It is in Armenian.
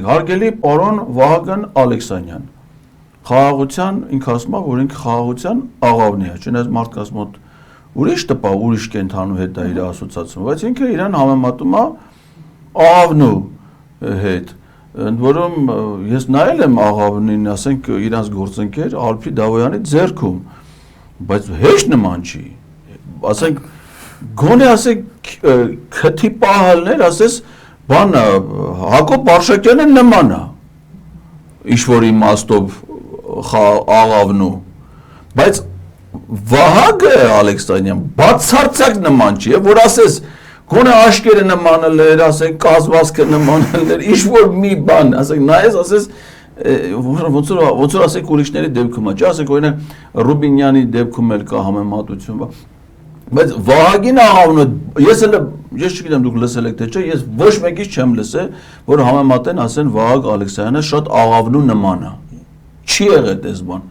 Հարգելի պարոն Վահագն Ալեքսանյան, խաղաղության ինքը ասում է, որ ինքը խաղաղության աղավնի է, չնայած մարդկանց մոտ ուրիշ տպա, ուրիշ կենթանու հետ է իր ասոցիացիան, բայց ինքը իրան համեմատում է աղավնու հետ, ընդ որում ես նայել եմ աղավնին, ասենք իրանց գործընկեր Ալփի Դավոյանի ձեռքում, բայց հեշտ նման չի, ասենք գոնե ասենք քթի պահալներ, ասես բան Հակոբ Արշակյանը նման է, ինչ-որ իմաստով աղավնու, բայց Վահագը Ալեքսանյան բացարձակ նման չի, որ ասես գոնե աշկերը նմանել էր, ասենք կազմվածքը նմանել էր, ինչ-որ մի բան, ասենք նայես, ասես ոնց որ ասենք ուրիշների դեպքում է, չէ, ասենք օրինակ Ռուբինյանի դեպքում էլ կա համեմատություն, բայց Վահագին աղավնու, ես չգիտեմ դուք լսել եք թե չէ, ես ոչ մեկից չեմ լսել, որ համեմատեն ասեն Վահագ Ալեքսանյանը շատ աղավնու նման է, չի եղել դες բան